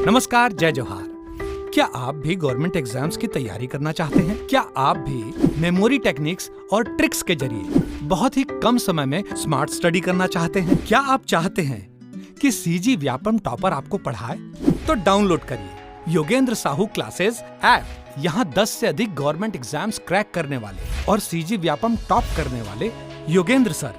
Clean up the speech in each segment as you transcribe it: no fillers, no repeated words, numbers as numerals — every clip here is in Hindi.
नमस्कार, जय जोहार। क्या आप भी गवर्नमेंट एग्जाम्स की तैयारी करना चाहते हैं? क्या आप भी मेमोरी टेक्निक्स और ट्रिक्स के जरिए बहुत ही कम समय में स्मार्ट स्टडी करना चाहते हैं? क्या आप चाहते हैं कि सीजी व्यापम टॉपर आपको पढ़ाए? तो डाउनलोड करिए योगेंद्र साहू क्लासेस ऐप। यहाँ 10 से अधिक गवर्नमेंट एग्जाम्स क्रैक करने वाले और सीजी व्यापम टॉप करने वाले योगेंद्र सर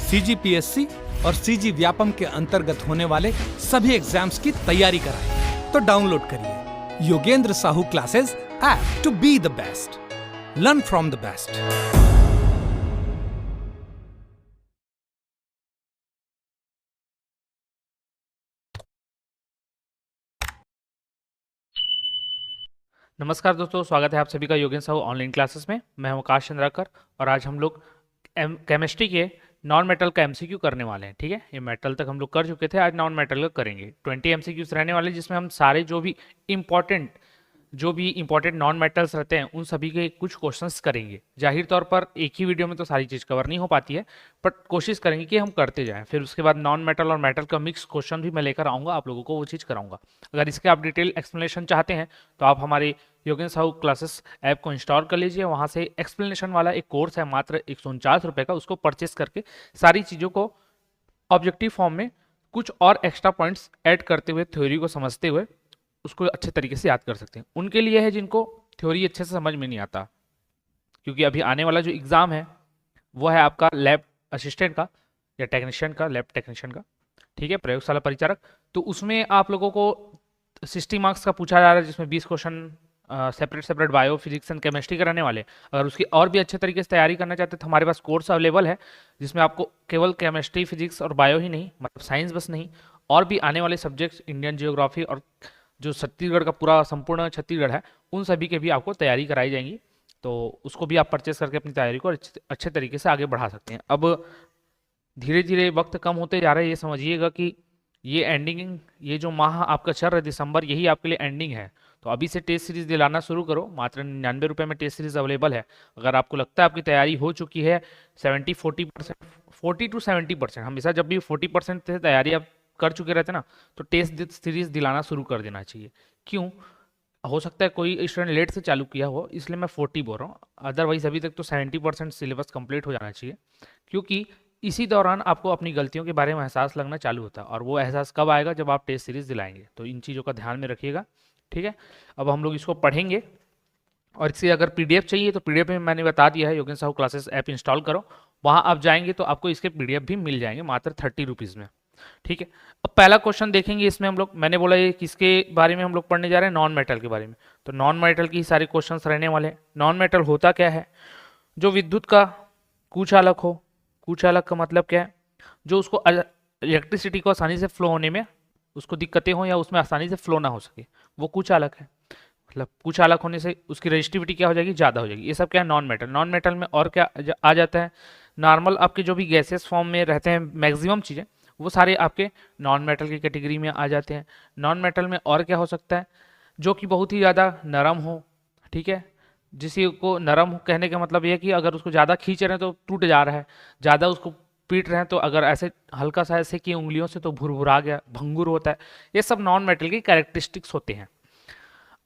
सीजीपीएससी और सीजी व्यापम के अंतर्गत होने वाले सभी एग्जाम्स की तैयारी कराए। तो डाउनलोड करिए Yogendra Sahu classes app to be the best, learn from the best. नमस्कार दोस्तों, स्वागत है आप सभी का योगेंद्र साहू ऑनलाइन क्लासेस में। मैं हूं आकाश चंद्राकर और आज हम लोग केमिस्ट्री के नॉन मेटल का एमसीक्यू करने वाले हैं। ठीक है, ये मेटल तक हम लोग कर चुके थे, आज नॉन मेटल का करेंगे। 20 एमसीक्यूज रहने वाले जिसमें हम सारे जो भी इंपॉर्टेंट नॉन मेटल्स रहते हैं उन सभी के कुछ क्वेश्चंस करेंगे। जाहिर तौर पर एक ही वीडियो में तो सारी चीज़ कवर नहीं हो पाती है, बट कोशिश करेंगे कि हम करते जाएं। फिर उसके बाद नॉन मेटल और मेटल का मिक्स क्वेश्चन भी मैं लेकर आऊँगा, आप लोगों को वो चीज़ कराऊंगा। अगर इसके आप डिटेल एक्सप्लेनेशन चाहते हैं तो आप हमारे योगेंद्र साहू क्लासेस ऐप को इंस्टॉल कर लीजिए। वहाँ से एक्सप्लेनेशन वाला एक कोर्स है मात्र 149 रुपये का, उसको परचेस करके सारी चीज़ों को ऑब्जेक्टिव फॉर्म में कुछ और एक्स्ट्रा पॉइंट्स ऐड करते हुए थ्योरी को समझते हुए उसको अच्छे तरीके से याद कर सकते हैं। उनके लिए है जिनको थ्योरी अच्छे से समझ में नहीं आता, क्योंकि अभी आने वाला जो एग्ज़ाम है वो है आपका लैब असिस्टेंट का या टेक्नीशियन का, लैब टेक्नीशियन का। ठीक है, प्रयोगशाला परिचारक। तो उसमें आप लोगों को 60 मार्क्स का पूछा जा रहा है, जिसमें 20 question separate bio physics and chemistry कराने वाले। अगर उसकी और भी अच्छे तरीके से तैयारी करना चाहते हैं तो हमारे पास कोर्स अवेलेबल है, जिसमें आपको केवल केमिस्ट्री फिजिक्स और बायो ही नहीं, मतलब साइंस बस नहीं, और भी आने वाले सब्जेक्ट्स, इंडियन जियोग्राफी और जो छत्तीसगढ़ का पूरा संपूर्ण छत्तीसगढ़ है, उन सभी के भी आपको तैयारी कराई जाएंगी। तो उसको भी आप परचेस करके अपनी तैयारी को अच्छे तरीके से आगे बढ़ा सकते हैं। अब धीरे धीरे वक्त कम होते जा रहा है, ये समझिएगा कि ये एंडिंग, ये जो माह आपका चल रहा है दिसंबर, यही आपके लिए एंडिंग है। तो अभी से टेस्ट सीरीज दिलाना शुरू करो। मात्र 99 रुपये में टेस्ट सीरीज अवेलेबल है। अगर आपको लगता है आपकी तैयारी हो चुकी है 40% 40 to 70%, हमेशा जब भी 40% से तैयारी आप कर चुके रहते ना, तो टेस्ट सीरीज दिलाना शुरू कर देना चाहिए। क्यों? हो सकता है कोई स्टूडेंट लेट से चालू किया हो, इसलिए मैं 40 बोल रहा हूँ। अदरवाइज अभी तक तो 70% सिलेबस कंप्लीट हो जाना चाहिए, क्योंकि इसी दौरान आपको अपनी गलतियों के बारे में एहसास लगना चालू होता है। और वो एहसास कब आएगा? जब आप टेस्ट सीरीज दिलाएंगे। तो इन चीज़ों का ध्यान में रखिएगा। ठीक है, अब हम लोग इसको पढ़ेंगे। और इससे अगर पीडीएफ चाहिए तो पीडीएफ में मैंने बता दिया है, Yogendra Sahu classes app install करो। वहाँ आप जाएंगे तो आपको इसके पीडीएफ भी मिल जाएंगे मात्र 30 रुपीज़ में। ठीक है, अब पहला क्वेश्चन देखेंगे। इसमें हम लोग, मैंने बोला ये किसके बारे में हम लोग पढ़ने जा रहे हैं? नॉन मेटल के बारे में। तो नॉन मेटल की सारे क्वेश्चंस रहने वाले हैं। नॉन मेटल होता क्या है? जो विद्युत का कुचालक हो। कुचालक का मतलब क्या है? जो उसको इलेक्ट्रिसिटी को आसानी से फ्लो होने में उसको दिक्कतें हो या उसमें आसानी से फ्लो ना हो सके, वो कुचालक है। मतलब कुचालक होने से उसकी रेजिस्टिविटी क्या हो जाएगी? ज़्यादा हो जाएगी। ये सब क्या है? Non metal. नॉन मेटल में और क्या आ जाता है? नॉर्मल आपके जो भी गैसेस फॉर्म में रहते हैं मैक्सिमम चीज़ें, वो सारे आपके नॉन मेटल की कैटेगरी में आ जाते हैं। नॉन मेटल में और क्या हो सकता है? जो कि बहुत ही ज़्यादा नरम हो। ठीक है, जिसी को नरम कहने का मतलब ये है कि अगर उसको ज़्यादा खींच रहे हैं तो टूट जा रहा है, ज़्यादा उसको पीट रहे हैं तो अगर ऐसे हल्का सा ऐसे कि उंगलियों से तो भुरभुरा गया, भंगुर होता है। ये सब नॉन मेटल की कैरेक्टरिस्टिक्स होते हैं।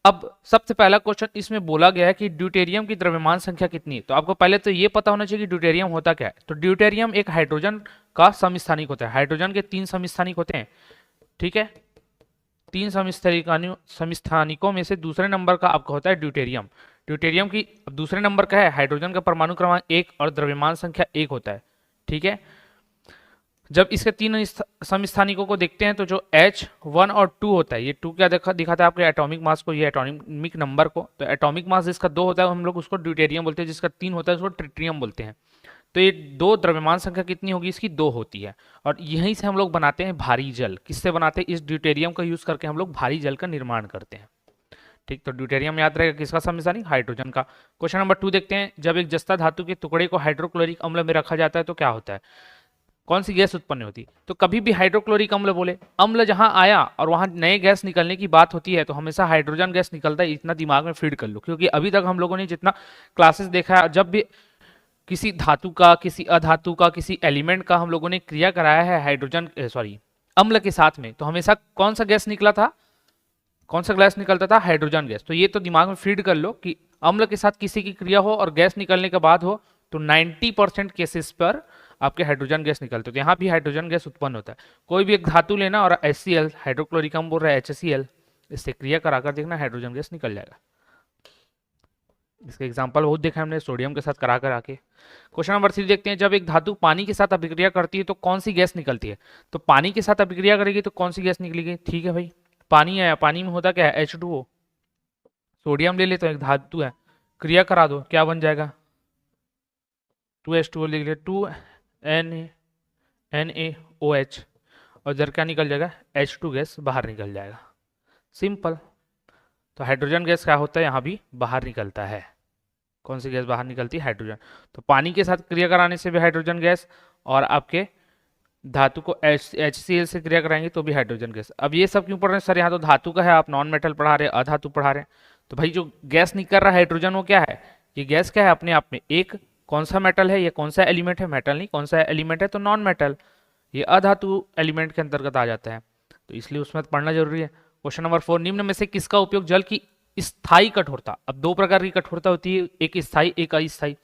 अब सबसे पहला क्वेश्चन इसमें बोला गया है कि ड्यूटेरियम की द्रव्यमान संख्या कितनी है। तो आपको पहले तो ये पता होना चाहिए कि ड्यूटेरियम होता क्या है। तो ड्यूटेरियम एक हाइड्रोजन का समस्थानिक होता है। हाइड्रोजन के 3 समस्थानिक होते हैं। ठीक है, 3 समस्थानिकों में से दूसरे नंबर का आपका होता है ड्यूटेरियम। ड्यूटेरियम की दूसरे नंबर का है, हाइड्रोजन का परमाणु क्रमांक 1 और द्रव्यमान संख्या 1 होता है। ठीक है, जब इसके 3 समस्थानिकों को देखते हैं तो जो H1 और 2 होता है, ये 2 क्या दिखाता है? आपके एटॉमिक मास को, ये एटॉमिक नंबर को। तो एटॉमिक मास जिसका 2 होता है हम लोग उसको ड्यूटेरियम बोलते हैं, जिसका 3 होता है उसको ट्रिटियम बोलते हैं। तो ये 2 द्रव्यमान संख्या कितनी होगी? इसकी 2 होती है। और यहीं से हम लोग बनाते हैं भारी जल। किससे बनाते हैं? इस ड्यूटेरियम का यूज करके हम लोग भारी जल का निर्माण करते हैं। ठीक, तो ड्यूटेरियम याद रहेगा किसका समस्थानिक? हाइड्रोजन का। क्वेश्चन नंबर 2 देखते हैं। जब एक जस्ता धातु के टुकड़े को हाइड्रोक्लोरिक अम्ल में रखा जाता है तो क्या होता है? कौन सी गैस उत्पन्न होती है? तो कभी भी हाइड्रोक्लोरिक अम्ल बोले, अम्ल जहां आया और वहां नए गैस निकलने की बात होती है तो हमेशा हाइड्रोजन गैस निकलता है। इतना दिमाग में फीड कर लो, क्योंकि अभी तक हम लोगों ने जितना क्लासेस देखा है, जब भी किसी धातु का, किसी अधातु का, किसी एलिमेंट का हम लोगों ने क्रिया कराया है हाइड्रोजन अम्ल के साथ में, तो हमेशा कौन सा गैस निकला था? कौन सा गैस निकलता था? Hydrogen gas. तो ये तो दिमाग में फीड कर लो कि अम्ल के साथ किसी की क्रिया हो और गैस निकलने के बाद हो तो 90% केसेस पर आपके हाइड्रोजन गैस निकलते हैं। तो यहाँ भी हाइड्रोजन गैस उत्पन्न होता है। कोई भी एक धातु लेना और HCl, हाइड्रोक्लोरिक अम्ल बोल रहा है HCl, इससे क्रिया कराकर देखना हाइड्रोजन गैस निकल जाएगा। इसके एग्जाम्पल बहुत देखा हमने सोडियम के साथ करा कर आके। क्वेश्चन नंबर 3 देखते हैं, जब एक धातु पानी के साथ अभिक्रिया करती है तो कौन सी गैस निकलती है? तो पानी के साथ अभिक्रिया करेगी तो कौन सी गैस निकलेगी? ठीक है भाई, पानी है, पानी में होता क्या है? H2O। सोडियम ले ले तो एक धातु है, क्रिया करा दो, क्या बन जाएगा? 2H2O लिख ले, 2NaOH, और इधर क्या निकल जाएगा? H2 गैस बाहर निकल जाएगा। सिंपल। तो हाइड्रोजन गैस क्या होता है? यहाँ भी बाहर निकलता है। कौन सी गैस बाहर निकलती है? हाइड्रोजन। तो पानी के साथ क्रिया कराने से भी हाइड्रोजन गैस, और आपके धातु को HCl से क्रिया कराएंगे तो भी हाइड्रोजन गैस। अब ये सब क्यों पढ़ रहे हैं सर? यहाँ तो धातु का है, आप नॉन मेटल पढ़ा रहे हैं, अधातु पढ़ा रहे हैं। तो भाई जो गैस निकल रहा है हाइड्रोजन, वो क्या है? ये गैस क्या है अपने आप में? एक कौन सा मेटल है? ये कौन सा एलिमेंट है? मेटल नहीं, कौन सा एलिमेंट है? तो नॉन मेटल। ये अधातु एलिमेंट के अंतर्गत आ जाता है, तो इसलिए उसमें पढ़ना जरूरी है। क्वेश्चन नंबर 4, निम्न में से किसका उपयोग जल की स्थायी कठोरता? अब दो प्रकार की कठोरता होती है, एक स्थायी, एक अस्थायी।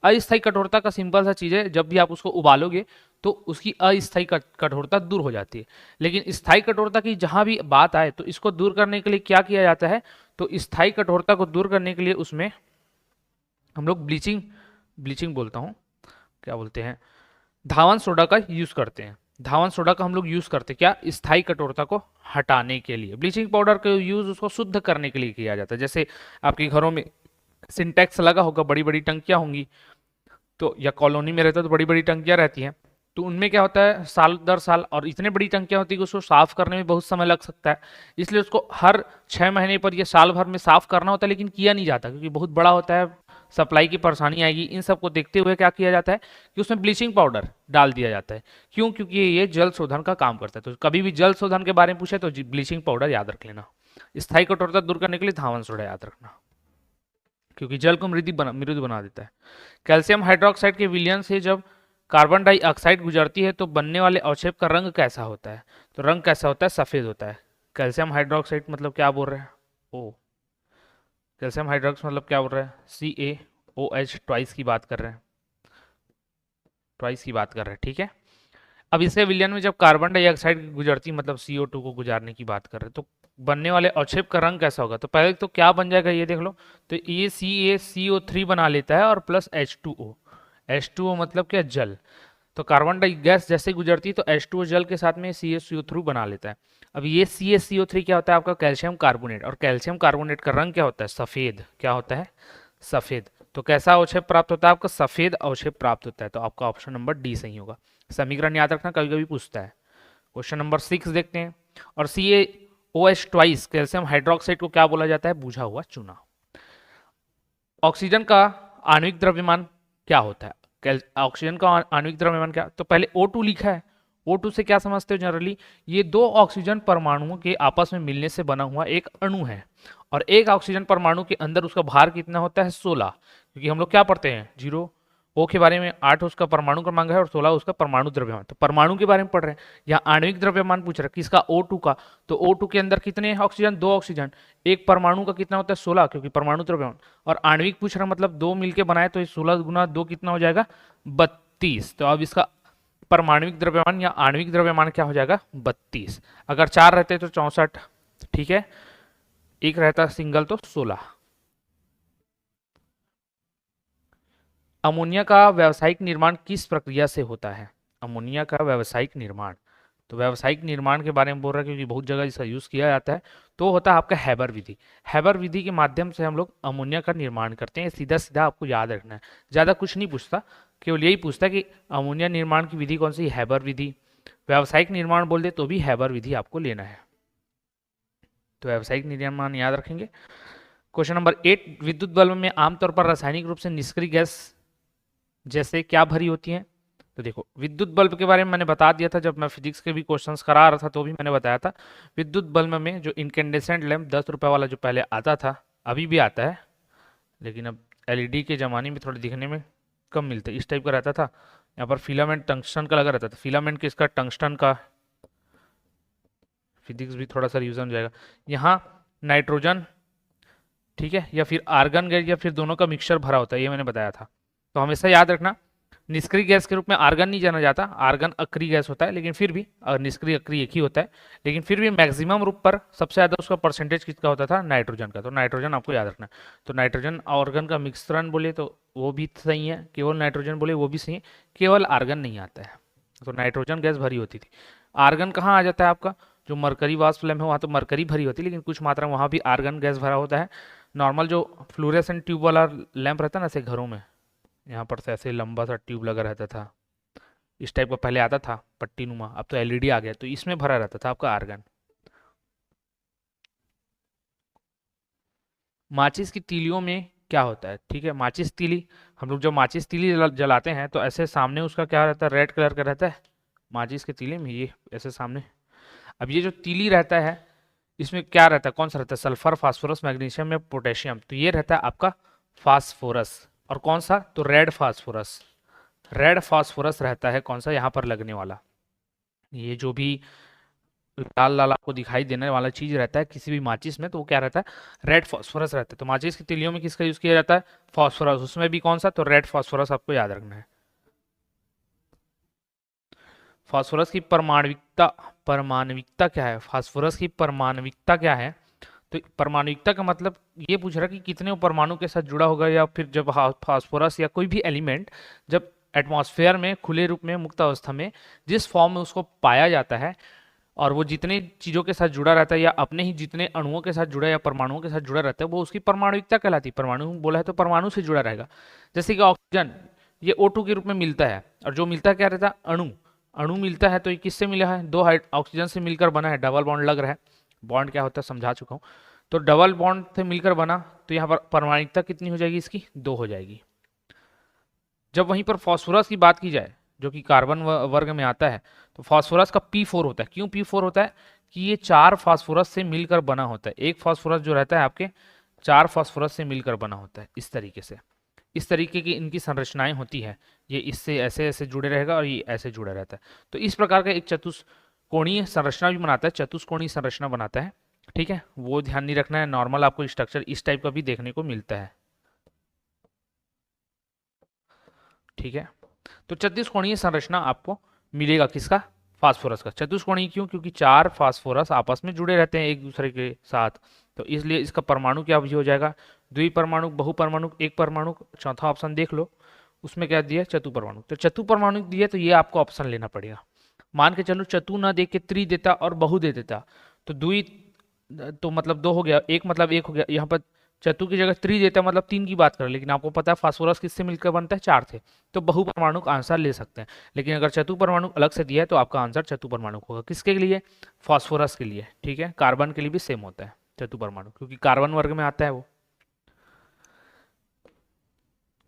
अस्थायी कठोरता का सिंपल सा चीज है, जब भी आप उसको उबालोगे तो उसकी अस्थायी कठोरता दूर हो जाती है। लेकिन स्थायी कठोरता की जहां भी बात आए तो इसको दूर करने के लिए क्या किया जाता है? तो स्थायी कठोरता को दूर करने के लिए उसमें हम लोग ब्लीचिंग बोलता हूँ, क्या बोलते हैं, धावन सोडा का यूज करते हैं। धावन सोडा का हम लोग यूज करते हैं क्या? स्थायी कठोरता को हटाने के लिए। ब्लीचिंग पाउडर का यूज उसको शुद्ध करने के लिए किया जाता है। जैसे आपके घरों में सिंटेक्स लगा होगा, बड़ी बड़ी टंकियां होंगी, तो या कॉलोनी में रहता है तो बड़ी बड़ी टंकियां रहती हैं, तो उनमें क्या होता है, साल दर साल, और इतनी बड़ी टंकियां होती है कि उसको साफ करने में बहुत समय लग सकता है। इसलिए उसको हर 6 महीने पर या साल भर में साफ करना होता है, लेकिन किया नहीं जाता क्योंकि बहुत बड़ा होता है, सप्लाई की परेशानी आएगी। इन सब को देखते हुए क्या किया जाता है कि उसमें ब्लीचिंग पाउडर डाल दिया जाता है। क्यों? क्योंकि ये जल शोधन का काम करता है। तो कभी भी जल शोधन के बारे में पूछे तो ब्लीचिंग पाउडर याद रख लेना। स्थायी कठोरता दूर करने के लिए धावन सोडा याद रखना, क्योंकि जल को मृदु बना देता है। कैल्शियम हाइड्रोक्साइड के विलयन से जब कार्बन डाइऑक्साइड गुजरती है तो बनने वाले अवक्षेप का रंग कैसा होता है? तो रंग कैसा होता है? सफेद होता है। कैल्शियम हाइड्रोक्साइड मतलब क्या बोल रहे हैं? ओ, कैल्शियम हाइड्रोक्साइड मतलब क्या बोल रहे हैं? CaOH ट्वाइस की बात कर रहे हैं, ट्वाइस की बात कर रहे हैं, ठीक है। अब इसके विलयन में जब कार्बन डाइऑक्साइड गुजरती मतलब CO2 को गुजारने की बात कर रहे हैं, तो बनने वाले अवक्षेप का रंग कैसा होगा? तो पहले तो क्या बन जाएगा ये देख लो। तो ये CaCO3 बना लेता है और प्लस H2O। H2O मतलब क्या? जल। तो कार्बन डाई गैस जैसे गुजरती है तो H2O जल के साथ में CaCO3 बना लेता है। अब ये CaCO3 क्या होता है? आपका कैल्शियम कार्बोनेट। और कैल्शियम कार्बोनेट का रंग क्या होता है? सफेद। क्या होता है? सफेद। तो कैसा अवक्षेप प्राप्त होता है? आपका सफेद अवक्षेप प्राप्त होता है। तो आपका ऑप्शन नंबर डी सही होगा। समीकरण याद रखना, कभी कभी पूछता है। क्वेश्चन नंबर 6 देखते हैं। और CaOH ट्वाइस कैल्शियम हाइड्रोक्साइड को क्या बोला जाता है? बूझा हुआ चूना। ऑक्सीजन का आणविक द्रव्यमान क्या होता है? ऑक्सीजन का आणविक द्रव्यमान क्या? तो पहले O2 लिखा है। O2 से क्या समझते हो जनरली? ये दो ऑक्सीजन परमाणुओं के आपस में मिलने से बना हुआ एक अणु है, और एक ऑक्सीजन परमाणु के अंदर उसका भार कितना होता है? 16। क्योंकि हम लोग क्या पढ़ते हैं? 0 O के बारे में 8 उसका परमाणु क्रमांक है और 16 उसका परमाणु द्रव्यमान। तो परमाणु के बारे में पढ़ रहे हैं। यहाँ आणविक द्रव्यमान पूछ रहा है किसका? O2 का। तो O2 के अंदर कितने ऑक्सीजन? 2 ऑक्सीजन। एक परमाणु का कितना होता है? 16, क्योंकि परमाणु द्रव्यमान। और आणविक पूछ रहा है मतलब 2 मिलके बनाए, तो 16 गुना 2 कितना हो जाएगा? 32। तो अब इसका परमाणविक द्रव्यमान या आणविक द्रव्यमान क्या हो जाएगा? 32। अगर 4 रहते तो 64, ठीक है, एक रहता सिंगल तो 16। अमोनिया का व्यावसायिक निर्माण किस प्रक्रिया से होता है? अमोनिया का व्यावसायिक निर्माण, तो व्यावसायिक निर्माण के बारे में बोल रहा है क्योंकि बहुत जगह इसका यूज किया जाता है। तो होता है आपका हैबर विधि। हैबर विधि के माध्यम से हम लोग अमोनिया का निर्माण करते हैं। सीधा सीधा आपको याद रखना है, ज्यादा कुछ नहीं पूछता, केवल यही पूछता है कि अमोनिया निर्माण की विधि कौन सी? हैबर विधि। व्यावसायिक निर्माण बोल दे तो भी हैबर विधि आपको लेना है। तो व्यावसायिक निर्माण याद रखेंगे। क्वेश्चन नंबर 8, विद्युत बल्ब में आमतौर पर रासायनिक रूप से निष्क्रिय गैस जैसे क्या भरी होती है? तो देखो, विद्युत बल्ब के बारे में मैंने बता दिया था जब मैं फिजिक्स के भी क्वेश्चंस करा रहा था, तो भी मैंने बताया था। विद्युत बल्ब में जो इनकेंडेसेंट लैंप 10 रुपए वाला जो पहले आता था, अभी भी आता है, लेकिन अब LED के ज़माने में थोड़े दिखने में कम मिलते, इस टाइप का रहता था। यहाँ पर फिलामेंट टंगस्टन का लगा रहता था। फिलामेंट किसका? टंगस्टन का। फिजिक्स भी थोड़ा सा रिविजन हो जाएगा। यहाँ नाइट्रोजन, ठीक है, या फिर आर्गन गैस, या फिर दोनों का मिक्सचर भरा होता है, ये मैंने बताया था। तो हमेशा याद रखना, निष्क्रिय गैस के रूप में आर्गन नहीं जाना जाता, आर्गन अक्रिय गैस होता है, लेकिन फिर भी, और निष्क्रिय अक्रिय एक ही होता है, लेकिन फिर भी मैक्सिमम रूप पर सबसे ज़्यादा उसका परसेंटेज किसका होता था, नाइट्रोजन का। तो नाइट्रोजन आपको याद रखना। तो नाइट्रोजन आर्गन का मिश्रण बोले तो वो भी सही है, केवल नाइट्रोजन बोले वो भी सही है, केवल आर्गन नहीं आता है। तो नाइट्रोजन गैस भरी होती थी। आर्गन कहाँ आ जाता है आपका, जो मरकरी वाष्प फ्लेम है वहाँ तो मरकरी भरी होती है, लेकिन कुछ मात्रा में वहाँ भी आर्गन गैस भरा होता है। नॉर्मल जो फ्लोरेसेंट ट्यूब वाला लैंप रहता है ना, ऐसे घरों में, यहाँ पर से ऐसे लंबा सा ट्यूब लगा रहता था, इस टाइप का पहले आता था पट्टी नुमा, अब तो एलईडी आ गया, तो इसमें भरा रहता था आपका आर्गन। माचिस की तीलियों में क्या होता है, ठीक है, माचिस तीली, हम लोग जब माचिस तीली जलाते हैं तो ऐसे सामने उसका क्या रहता है, रेड कलर का रहता है माचिस के तीले में, ये ऐसे सामने। अब ये जो तीली रहता है, इसमें क्या रहता है, कौन सा रहता है, सल्फर, फास्फोरस, मैग्नीशियम या पोटेशियम, तो ये रहता है आपका फास्फोरस। और कौन सा, तो रेड फास्फोरस, रेड फास्फोरस रहता है कौन सा, यहाँ पर लगने वाला, ये जो भी लाल लाल आपको दिखाई देने वाला चीज रहता है किसी भी माचिस में, तो वो क्या रहता है, रेड फास्फोरस रहता है। तो माचिस की तीलियों में किसका यूज किया जाता है, फास्फोरस, उसमें भी कौन सा, तो रेड फास्फोरस आपको याद रखना है। फास्फोरस की परमाणविकता, परमाणविकता क्या है, फास्फोरस की परमाणविकता क्या है, तो परमाणुकता का मतलब ये पूछ रहा है कि कितने वो परमाणु के साथ जुड़ा होगा, या फिर जब फास्फोरस या कोई भी एलिमेंट जब एटमॉस्फेयर में खुले रूप में मुक्त अवस्था में जिस फॉर्म में उसको पाया जाता है, और वो जितने चीज़ों के साथ जुड़ा रहता है या अपने ही जितने अणुओं के साथ जुड़ा या परमाणुओं के साथ जुड़ा रहता है, वो उसकी परमाणुकता कहलाती है। परमाणु बोला है तो परमाणु से जुड़ा रहेगा। जैसे कि ऑक्सीजन, ये O2 के रूप में मिलता है, और जो मिलता है क्या रहता है, अणु, अणु मिलता है, तो ये किससे मिला है, दो ऑक्सीजन से मिलकर बना है, डबल बॉन्ड लग रहा है। बॉन्ड क्या होता है समझा चुका हूँ। तो डबल बॉन्ड से मिलकर बना, तो यहाँ पर परमाणुकता कितनी हो जाएगी इसकी, 2 हो जाएगी। जब वहीं पर फास्फोरस की बात की जाए, जो कि कार्बन वर्ग में आता है, तो फास्फोरस का P4 होता है। क्यों P4 होता है, कि ये 4 फास्फोरस से मिलकर बना होता है। एक फास्फोरस जो रहता है आपके 4 फास्फोरस से मिलकर बना होता है, इस तरीके से, इस तरीके की इनकी संरचनाएं होती है। ये इससे ऐसे ऐसे जुड़े रहेगा और ये ऐसे जुड़ा रहता है। तो इस प्रकार का एक चतुष्कोणीय संरचना भी बनाता है, चतुष्कोणीय संरचना बनाता है, ठीक है, वो ध्यान नहीं रखना है। नॉर्मल आपको स्ट्रक्चर इस टाइप का भी देखने को मिलता है, ठीक है। तो चतुष्कोणीय संरचना आपको मिलेगा किसका, फास्फोरस का। चतुष्कोणीय क्यों, क्योंकि 4 फास्फोरस आपस में जुड़े रहते हैं एक दूसरे के साथ, तो इसलिए इसका परमाणु क्या भी हो जाएगा, द्विपरमाणु, बहुपरमाणु, एक परमाणु। चौथा ऑप्शन देख लो, उसमें क्या दिया, चतुपरमाणु। तो चतुपरमाणु दिया, तो ये आपको ऑप्शन लेना पड़ेगा। मान के चलो चतु ना दे के त्रि देता और बहु दे देता, तो द्वि, तो मतलब 2 हो गया, एक मतलब 1 हो गया। यहाँ पर चतु की जगह त्रि देता मतलब 3 की बात करें, लेकिन आपको पता है फास्फोरस किससे मिलकर बनता है, 4 थे, तो बहुपरमाणु का आंसर ले सकते हैं। लेकिन अगर चतुपरमाणु अलग से दिया है तो आपका आंसर चतुपरमाणु होगा। किसके लिए, फास्फोरस के लिए, ठीक है। कार्बन के लिए भी सेम होता है चतुपरमाणु, क्योंकि कार्बन वर्ग में आता है वो।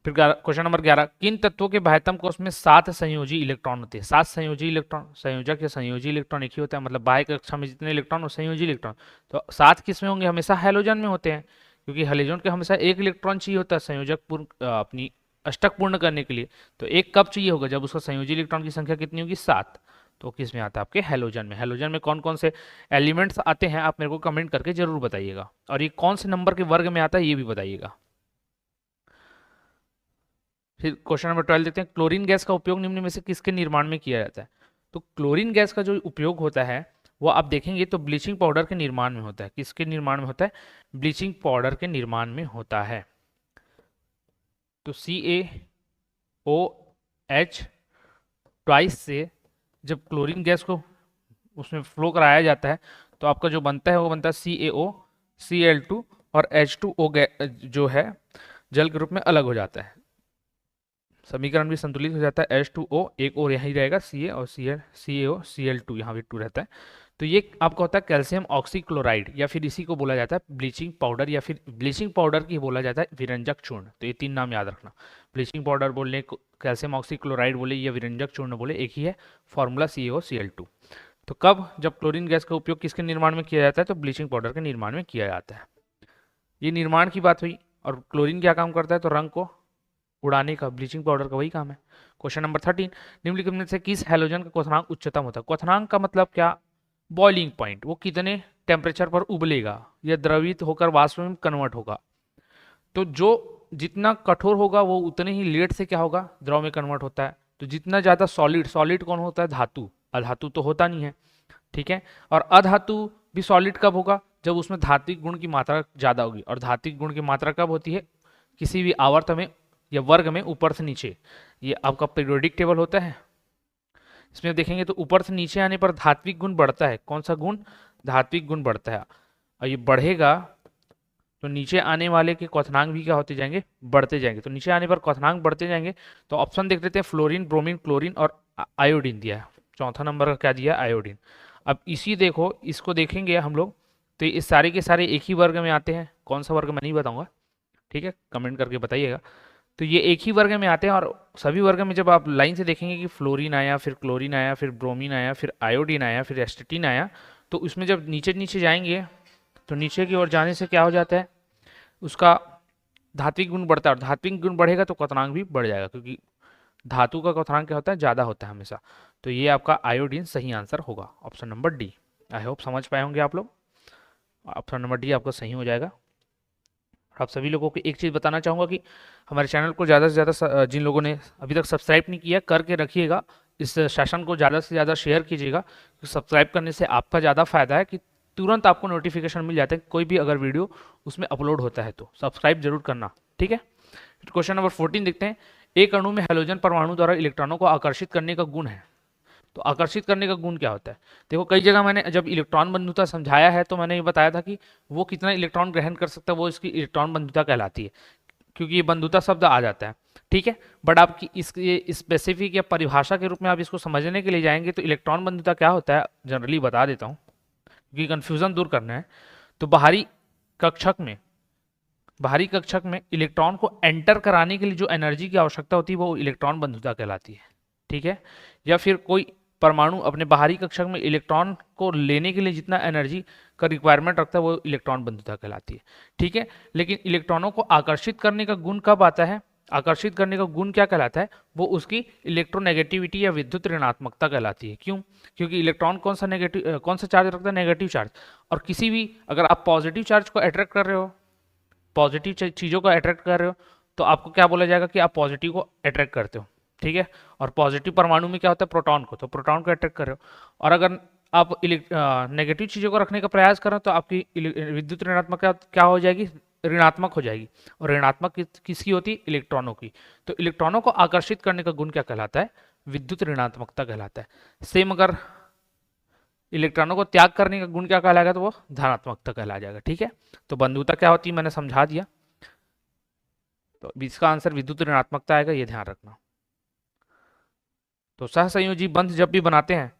फिर क्वेश्चन नंबर 11, किन तत्वों के बाह्यतम कोश में 7 संयोजी इलेक्ट्रॉन होते हैं। 7 संयोजी इलेक्ट्रॉन, संयोजक या संयोजी इलेक्ट्रॉन एक ही होता है, मतलब बाह्य कक्षा में जितने इलेक्ट्रॉन और संयोजी इलेक्ट्रॉन, तो 7 किस में होंगे, हमेशा हैलोजन में होते हैं, क्योंकि हैलोजन के हमेशा एक इलेक्ट्रॉन चाहिए होता है संयोजक पूर्ण अपनी अष्टक पूर्ण करने के लिए। तो एक कब चाहिए होगा, जब उसका संयोजी इलेक्ट्रॉन की संख्या कितनी होगी, 7। तो किस में आता है, आपके हैलोजन में। हैलोजन में कौन कौन से एलिमेंट्स आते हैं आप मेरे को कमेंट करके जरूर बताइएगा, और ये कौन से नंबर के वर्ग में आता है ये भी बताइएगा। फिर क्वेश्चन नंबर 12 देखते हैं, क्लोरीन गैस का उपयोग निम्न में से किसके निर्माण में किया जाता है। तो क्लोरीन गैस का जो उपयोग होता है वो आप देखेंगे तो ब्लीचिंग पाउडर के निर्माण में होता है। किसके निर्माण में होता है, ब्लीचिंग पाउडर के निर्माण में होता है। तो CaOH ट्वाइस से जब क्लोरीन गैस को उसमें फ्लो कराया जाता है, तो आपका जो बनता है वो बनता है CaO, Cl2 और H2O जो है जल के रूप में अलग हो जाता है। समीकरण भी संतुलित हो जाता है, H2O एक और यहीं रहेगा, Ca और CaO Cl2 यहाँ भी 2 रहता है। तो ये आपका होता है कैल्शियम ऑक्सीक्लोराइड, या फिर इसी को बोला जाता है ब्लीचिंग पाउडर, या फिर ब्लीचिंग पाउडर की बोला जाता है विरंजक चूर्ण। तो ये 3 नाम याद रखना, ब्लीचिंग पाउडर बोले, कैल्शियम ऑक्सीक्लोराइड बोले, या विरंजक चूर्ण बोले, एक ही है फॉर्मूला CaO Cl2। तो कब, जब क्लोरीन गैस का उपयोग किसके निर्माण में किया जाता है, तो ब्लीचिंग पाउडर के निर्माण में किया जाता है। ये निर्माण की बात हुई। और क्लोरीन क्या काम करता है, तो रंग को उड़ाने का, ब्लीचिंग पाउडर का वही काम है। क्वेश्चन नंबर 13, निम्नलिखित में से किस हैलोजन का क्वथनांक उच्चतम होता है। क्वथनांक का मतलब क्या, बॉइलिंग पॉइंट, वो कितने टेम्परेचर पर उबलेगा या द्रवित होकर वाष्प में कन्वर्ट होगा। तो जो जितना कठोर होगा वो उतने ही लेट से क्या होगा, द्रव में कन्वर्ट होता है। तो जितना ज़्यादा सॉलिड, सॉलिड कौन होता है, धातु, अधातु तो होता नहीं है, ठीक है। और अधातु भी सॉलिड कब होगा, जब उसमें धात्विक गुण की मात्रा ज़्यादा होगी। और धात्विक गुण की मात्रा कब होती है, किसी भी आवर्त में या वर्ग में ऊपर से नीचे। ये आपका पीरियोडिक टेबल होता है, इसमें देखेंगे तो ऊपर से नीचे आने पर धात्विक गुण बढ़ता है। कौन सा गुण, धात्विक गुण बढ़ता है। और ये बढ़ेगा तो नीचे आने वाले के क्वथनांक भी क्या होते जाएंगे, बढ़ते जाएंगे। तो नीचे आने पर क्वथनांक बढ़ते जाएंगे। तो ऑप्शन देख लेते हैं, फ्लोरीन, ब्रोमीन, क्लोरीन और आयोडीन दिया है। चौथा नंबर का क्या दिया, आयोडीन। अब इसी देखो, इसको देखेंगे हम लोग तो ये सारे के सारे एक ही वर्ग में आते हैं। कौन सा वर्ग मैं नहीं बताऊंगा, ठीक है, कमेंट करके बताइएगा। तो ये एक ही वर्ग में आते हैं। और सभी वर्ग में जब आप लाइन से देखेंगे कि फ्लोरीन आया, फिर क्लोरीन आया, फिर ब्रोमीन आया, फिर आयोडीन आया, फिर एस्टेटीन आया, तो उसमें जब नीचे नीचे जाएंगे तो नीचे की ओर जाने से क्या हो जाता है, उसका धात्विक गुण बढ़ता है। और धात्विक गुण बढ़ेगा तो क्वथनांक भी बढ़ जाएगा, क्योंकि धातु का क्वथनांक क्या होता है, ज़्यादा होता है हमेशा। तो ये आपका आयोडीन सही आंसर होगा, option number D. I hope समझ पाए होंगे आप लोग, ऑप्शन नंबर डी आपका सही हो जाएगा। आप सभी लोगों को एक चीज़ बताना चाहूँगा कि हमारे चैनल को ज़्यादा से ज़्यादा जिन लोगों ने अभी तक सब्सक्राइब नहीं किया, करके रखिएगा। इस सेशन को ज़्यादा से ज़्यादा शेयर कीजिएगा। सब्सक्राइब करने से आपका ज़्यादा फायदा है कि तुरंत आपको नोटिफिकेशन मिल जाता है कोई भी अगर वीडियो उसमें अपलोड होता है। तो सब्सक्राइब जरूर करना, ठीक है। क्वेश्चन नंबर 14 देखते हैं। एक अणु में हैलोजन परमाणु द्वारा इलेक्ट्रॉनों को आकर्षित करने का गुण है। तो आकर्षित करने का गुण क्या होता है, देखो कई जगह मैंने जब इलेक्ट्रॉन बंधुता समझाया है तो मैंने ये बताया था कि वो कितना इलेक्ट्रॉन ग्रहण कर सकता है, वो इसकी इलेक्ट्रॉन बंधुता कहलाती है, क्योंकि ये बंधुता शब्द आ जाता है, ठीक है। बट आपकी इसके स्पेसिफिक या परिभाषा के रूप में आप इसको समझने के लिए जाएंगे तो इलेक्ट्रॉन बंधुता क्या होता है जनरली बता देता हूँ, क्योंकि कन्फ्यूजन दूर करना है। तो बाहरी कक्षक में इलेक्ट्रॉन को एंटर कराने के लिए जो एनर्जी की आवश्यकता होती है वो इलेक्ट्रॉन बंधुता कहलाती है, ठीक है। या फिर कोई परमाणु अपने बाहरी कक्षक में इलेक्ट्रॉन को लेने के लिए जितना एनर्जी का रिक्वायरमेंट रखता है वो इलेक्ट्रॉन बंधुता कहलाती है, ठीक है। लेकिन इलेक्ट्रॉनों को आकर्षित करने का गुण कब आता है, आकर्षित करने का गुण क्या कहलाता है, वो उसकी इलेक्ट्रोनेगेटिविटी या विद्युत ऋणात्मकता कहलाती है। क्यों, क्योंकि इलेक्ट्रॉन कौन सा चार्ज रखता है, नेगेटिव चार्ज। और किसी भी अगर आप पॉजिटिव चार्ज को अट्रैक्ट कर रहे हो, पॉजिटिव चीज़ों को अट्रैक्ट कर रहे हो, तो आपको क्या बोला जाएगा कि आप पॉजिटिव को अट्रैक्ट करते हो, ठीक है। और पॉजिटिव परमाणु में क्या होता है, प्रोटॉन को, तो प्रोटॉन को अट्रैक्ट कर रहे हो। और अगर आप नेगेटिव चीज़ों को रखने का प्रयास करें तो आपकी विद्युत ऋणात्मक क्या हो जाएगी, ऋणात्मक हो जाएगी। और ऋणात्मक किसकी होती है, इलेक्ट्रॉनों की। तो इलेक्ट्रॉनों को आकर्षित करने का गुण क्या कहलाता है, विद्युत ऋणात्मकता कहलाता है। सेम अगर इलेक्ट्रॉनों को त्याग करने का गुण क्या कहलाएगा, तो वो धनात्मकता कहला जाएगा, ठीक है। तो बंधुता क्या होती है मैंने समझा दिया, तो इसका आंसर विद्युत ऋणात्मकता आएगा, ये ध्यान रखना। तो सहसंयोजी बंध जब भी बनाते हैं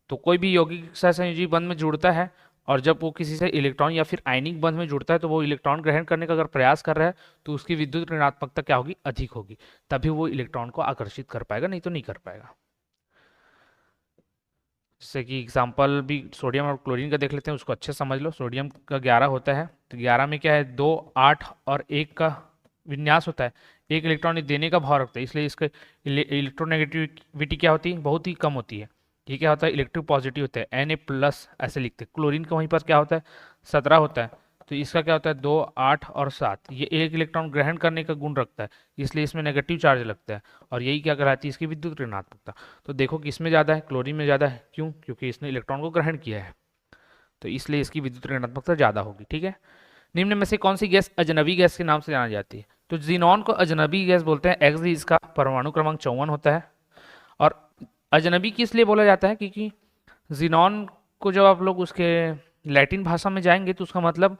तो कोई भी यौगिक सहसंयोजी बंध में जुड़ता है, और जब वो किसी से इलेक्ट्रॉन या फिर आयनिक बंध में जुड़ता है तो वो इलेक्ट्रॉन ग्रहण करने का अगर प्रयास कर रहा है तो उसकी विद्युत ऋणात्मकता क्या होगी, अधिक होगी, तभी वो इलेक्ट्रॉन को आकर्षित कर पाएगा, नहीं तो नहीं कर पाएगा। जैसे कि एग्जाम्पल भी सोडियम और क्लोरीन का देख लेते हैं, उसको अच्छे समझ लो। सोडियम का 11 होता है, तो 11 में क्या है, 2, 8 और 1 का विन्यास होता है। एक इलेक्ट्रॉन देने का भाव रखता है, इसलिए इसका इलेक्ट्रोनेगेटिविटी क्या होती है, बहुत ही कम होती है। ये क्या होता है, इलेक्ट्रो पॉजिटिव होता है, Na+ ऐसे लिखते हैं। क्लोरीन का वहीं पर क्या होता है, 17 होता है, तो इसका क्या होता है, 2, 8 और 7। ये एक इलेक्ट्रॉन ग्रहण करने का गुण रखता है, इसलिए इसमें नेगेटिव चार्ज लगता है, और यही क्या कहलाती है, इसकी विद्युत ऋणात्मकता। तो देखो कि इसमें ज़्यादा है, क्लोरीन में ज़्यादा है, क्यों, क्योंकि इसने इलेक्ट्रॉन को ग्रहण किया है, तो इसलिए इसकी विद्युत ऋणात्मकता ज़्यादा होगी, ठीक है। निम्न में से कौन सी गैस अजनबी गैस के नाम से जानी जाती है, तो जीनॉन को अजनबी गैस बोलते हैं। Xe इसका परमाणु क्रमांक 54 होता है। और अजनबी किस लिए बोला जाता है, क्योंकि जीनॉन को जब आप लोग उसके लैटिन भाषा में जाएंगे तो उसका मतलब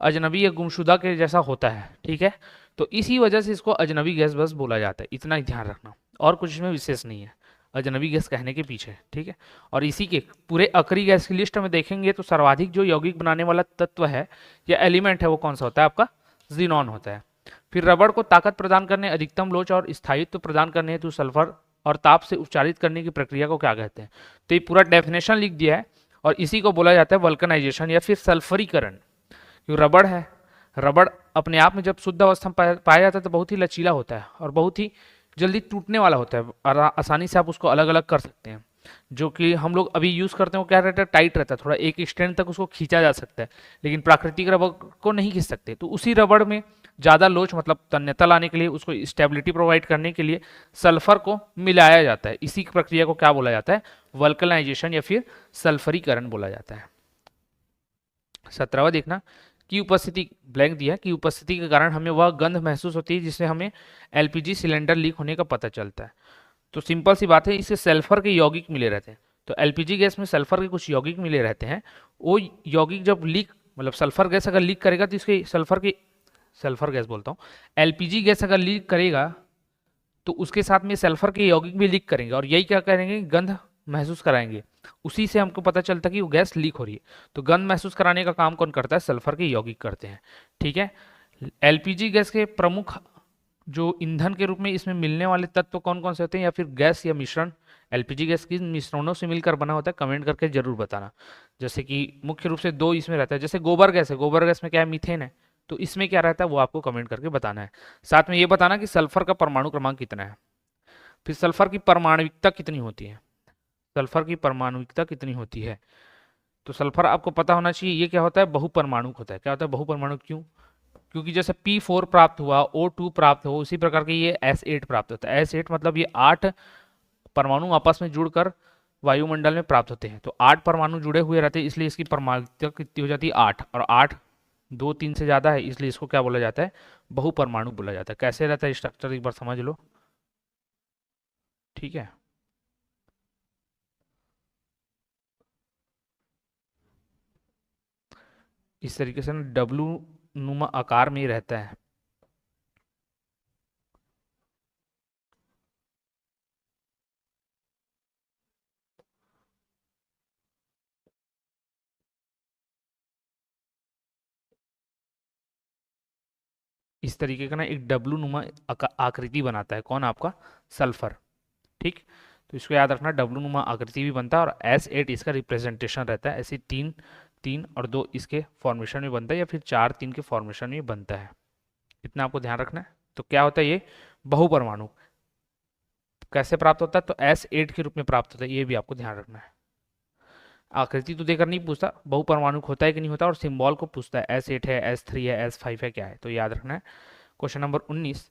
अजनबी या गुमशुदा के जैसा होता है, ठीक है। तो इसी वजह से इसको अजनबी गैस बस बोला जाता है, इतना ही ध्यान रखना, और कुछ इसमें विशेष नहीं है अजनबी गैस कहने के पीछे, ठीक है। और इसी के पूरे अकरी गैस की लिस्ट में देखेंगे तो सर्वाधिक जो यौगिक बनाने वाला तत्व है या एलिमेंट है वो कौन सा होता है, आपका जीनॉन होता है। फिर रबड़ को ताकत प्रदान करने, अधिकतम लोच और स्थायित्व प्रदान करने हेतु सल्फर और ताप से उपचारित करने की प्रक्रिया को क्या कहते हैं, तो ये पूरा डेफिनेशन लिख दिया है, और इसी को बोला जाता है वल्कनाइजेशन या फिर सल्फरीकरण। क्योंकि रबड़ है, रबड़ अपने आप में जब शुद्ध अवस्था में पाया जाता है तो बहुत ही लचीला होता है और बहुत ही जल्दी टूटने वाला होता है, और आसानी से आप उसको अलग अलग कर सकते हैं। जो कि हम लोग अभी यूज़ करते हैं, वो क्या रहता है, टाइट रहता है, थोड़ा एक एक्सटेंड तक उसको खींचा जा सकता है, लेकिन प्राकृतिक रबड़ को नहीं खींच सकते। तो उसी रबड़ में ज़्यादा लोच मतलब तन्यता लाने के लिए, उसको स्टेबिलिटी प्रोवाइड करने के लिए सल्फर को मिलाया जाता है। इसी प्रक्रिया को क्या बोला जाता है, वल्कनाइजेशन या फिर सल्फरीकरण बोला जाता है। 17वां देखना, की उपस्थिति, ब्लैंक दिया, की उपस्थिति के कारण हमें वह गंध महसूस होती है जिससे हमें एलपीजी सिलेंडर लीक होने का पता चलता है। तो सिंपल सी बात है, इससे सल्फर के यौगिक मिले रहते हैं। तो एलपीजी गैस में सल्फर के कुछ यौगिक मिले रहते हैं। वो यौगिक जब लीक, मतलब सल्फर गैस अगर लीक करेगा तो इसके सल्फर गैस बोलता हूँ, एलपीजी गैस अगर लीक करेगा तो उसके साथ में सल्फर के यौगिक भी लीक करेंगे, और यही क्या करेंगे, गंध महसूस कराएंगे। उसी से हमको पता चलता है कि वो गैस लीक हो रही है। तो गंध महसूस कराने का काम कौन करता है, सल्फर के यौगिक करते हैं। ठीक है, एलपीजी गैस के प्रमुख जो ईंधन के रूप में इसमें मिलने वाले तत्व कौन कौन से होते हैं, या फिर गैस या मिश्रण एलपीजी गैस की मिश्रणों से मिलकर बना होता है, कमेंट करके जरूर बताना। जैसे कि मुख्य रूप से दो इसमें रहता है, जैसे गोबर गैस है, गोबर गैस में क्या है, मीथेन है। तो इसमें क्या रहता है वो आपको कमेंट करके बताना है। साथ में ये बताना कि सल्फर का परमाणु क्रमांक कितना है, फिर सल्फर की परमाणुविकता कितनी होती है, सल्फर की परमाणुविकता कितनी होती है। तो सल्फर आपको पता होना चाहिए, ये क्या होता है, बहुपरमाणुक होता है। क्या होता है, बहुपरमाणुक, क्यों, क्योंकि जैसे P4 प्राप्त हुआ, O2 प्राप्त हो, उसी प्रकार के ये S8 प्राप्त होता है। S8 मतलब ये 8 परमाणु आपस में जुड़कर वायुमंडल में प्राप्त होते हैं। तो 8 परमाणु जुड़े हुए रहते हैं, इसलिए इसकी परमाणुता कितनी हो जाती है, 8। और 8 2 3 से ज्यादा है, इसलिए इसको क्या बोला जाता है, बहुपरमाणु बोला जाता है। कैसे रहता है स्ट्रक्चर एक बार समझ लो। ठीक है, इस तरीके से ना डब्लू नुमा आकार में ही रहता है। इस तरीके का ना एक डब्लू नुमा आकृति बनाता है, कौन, आपका सल्फर। ठीक, तो इसको याद रखना, डब्लू नुमा आकृति भी बनता है, और S8 इसका रिप्रेजेंटेशन रहता है। ऐसे 3 3 और 2 इसके फॉर्मेशन में बनता है, या फिर 4 3 के फॉर्मेशन में बनता है। इतना आपको ध्यान रखना है। तो क्या होता है, ये बहुपरमाणु कैसे प्राप्त होता है, तो S8 के रूप में प्राप्त होता है, ये भी आपको ध्यान रखना है। आकृति तो देकर नहीं पूछता बहुपरमाणु होता है कि नहीं होता, और सिंबल को पूछता है, S8 है, S3 है, S5 है, क्या है, तो याद रखना है। क्वेश्चन नंबर 19,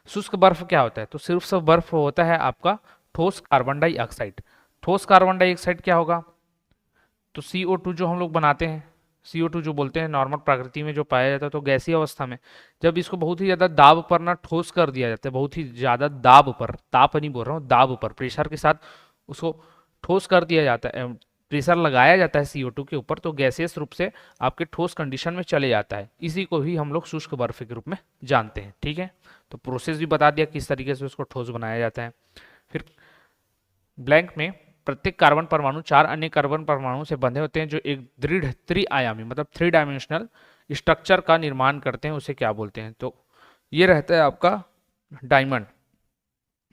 शुष्क बर्फ क्या होता है, तो सिर्फ बर्फ होता है आपका ठोस कार्बन डाइऑक्साइड। ठोस कार्बन डाइऑक्साइड क्या होगा, तो CO2 जो हम लोग बनाते हैं, CO2 जो बोलते हैं नॉर्मल प्रकृति में जो पाया जाता है, तो गैसीय अवस्था में जब इसको बहुत ही ज़्यादा दाब पर ना ठोस कर दिया जाता है, बहुत ही ज़्यादा दाब पर, ताप नहीं बोल रहा हूँ, दाब पर, प्रेशर के साथ उसको ठोस कर दिया जाता है, प्रेशर लगाया जाता है CO2 के ऊपर, तो गैसियस रूप से आपके ठोस कंडीशन में चले जाता है। इसी को ही हम लोग शुष्क बर्फ के रूप में जानते हैं। ठीक है, तो प्रोसेस भी बता दिया किस तरीके से उसको ठोस बनाया जाता है। फिर ब्लैंक में, प्रत्येक कार्बन परमाणु 4 अन्य कार्बन परमाणु से बंधे होते हैं जो एक दृढ़ त्रिआयामी मतलब 3 डायमेंशनल स्ट्रक्चर का निर्माण करते हैं, उसे क्या बोलते हैं, तो ये रहता है आपका डायमंड।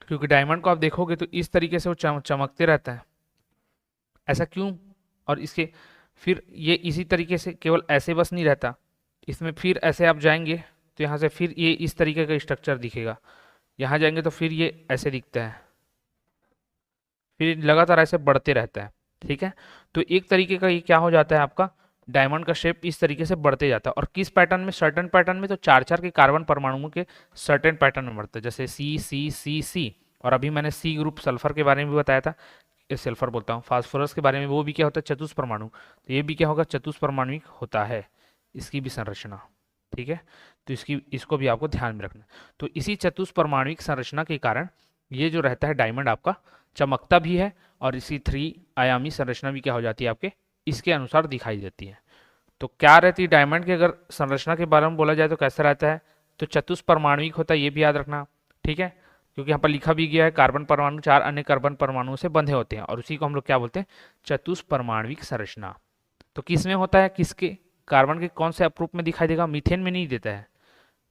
क्योंकि डायमंड को आप देखोगे तो इस तरीके से वो चमकते रहता है, ऐसा क्यों, और इसके फिर ये इसी तरीके से केवल ऐसे बस नहीं रहता, इसमें फिर ऐसे आप जाएंगे तो यहाँ से फिर ये इस तरीके का स्ट्रक्चर दिखेगा, यहाँ जाएंगे तो फिर ये ऐसे दिखता है, फिर लगातार ऐसे बढ़ते रहता है। ठीक है, तो एक तरीके का ये क्या हो जाता है, आपका डायमंड का शेप इस तरीके से बढ़ते जाता है। और किस पैटर्न में, सर्टेन पैटर्न में, तो 4 के कार्बन परमाणुओं के सर्टेन पैटर्न में बढ़ता है, जैसे C। और अभी मैंने C ग्रुप सल्फर के बारे में भी बताया था, सल्फर बोलता हूँ, फास्फोरस के बारे में, वो भी क्या होता है, चतुष्परमाणु। तो ये भी क्या होगा, चतुष्परमाणुक होता है, इसकी भी संरचना। ठीक है, तो इसको भी आपको ध्यान में रखना। तो इसी चतुष्परमाणुक संरचना के कारण ये जो रहता है डायमंड आपका चमकता भी है, और इसी 3 आयामी संरचना भी क्या हो जाती है आपके इसके अनुसार दिखाई देती है। तो क्या रहती है डायमंड की अगर संरचना के बारे में बोला जाए तो कैसा रहता है, तो चतुष्परमाणुक होता है, ये भी याद रखना। ठीक है, क्योंकि यहाँ पर लिखा भी गया है कार्बन परमाणु 4 अन्य कार्बन परमाणुओं से बंधे होते हैं, और उसी को हम लोग क्या बोलते हैं, चतुष्परमाणुक संरचना। तो किस में होता है, किसके, कार्बन के कौन से अपरूप में दिखाई देगा, मीथेन में नहीं देता है,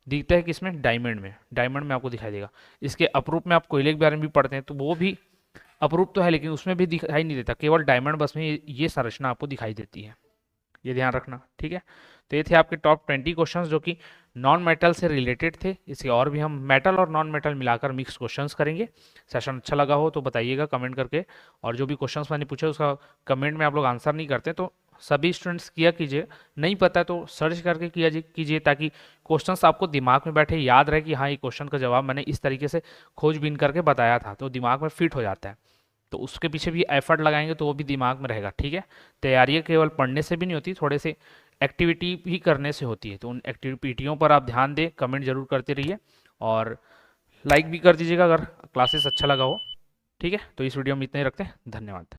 दिखता है किसमें, डायमंड में, डायमंड में आपको दिखाई देगा। इसके अपरूप में आप कोयले के बारे में भी पढ़ते हैं, तो वो भी अपरूप तो है लेकिन उसमें भी दिखाई नहीं देता, केवल डायमंड बस में ये संरचना आपको दिखाई देती है, ये ध्यान रखना। ठीक है, तो ये थे आपके टॉप 20 क्वेश्चंस जो कि नॉन मेटल से रिलेटेड थे। इसे और भी हम मेटल और नॉन मेटल मिलाकर मिक्स क्वेश्चंस करेंगे। सेशन अच्छा लगा हो तो बताइएगा कमेंट करके, और जो भी क्वेश्चंस मैंने पूछे उसका कमेंट में आप लोग आंसर नहीं करते तो सभी स्टूडेंट्स किया कीजिए, नहीं पता तो सर्च करके किया कीजिए, ताकि क्वेश्चंस आपको दिमाग में बैठे, याद रहे कि हाँ ये क्वेश्चन का जवाब मैंने इस तरीके से खोजबीन करके बताया था, तो दिमाग में फिट हो जाता है। तो उसके पीछे भी एफर्ट लगाएंगे तो वो भी दिमाग में रहेगा। ठीक है, तैयारी केवल पढ़ने से भी नहीं होती, थोड़े से एक्टिविटी भी करने से होती है। तो उन एक्टिविटियों पर आप ध्यान दें, कमेंट जरूर करते रहिए और लाइक भी कर दीजिएगा अगर क्लासेस अच्छा लगा हो। ठीक है, तो इस वीडियो में इतना ही रखते हैं। धन्यवाद।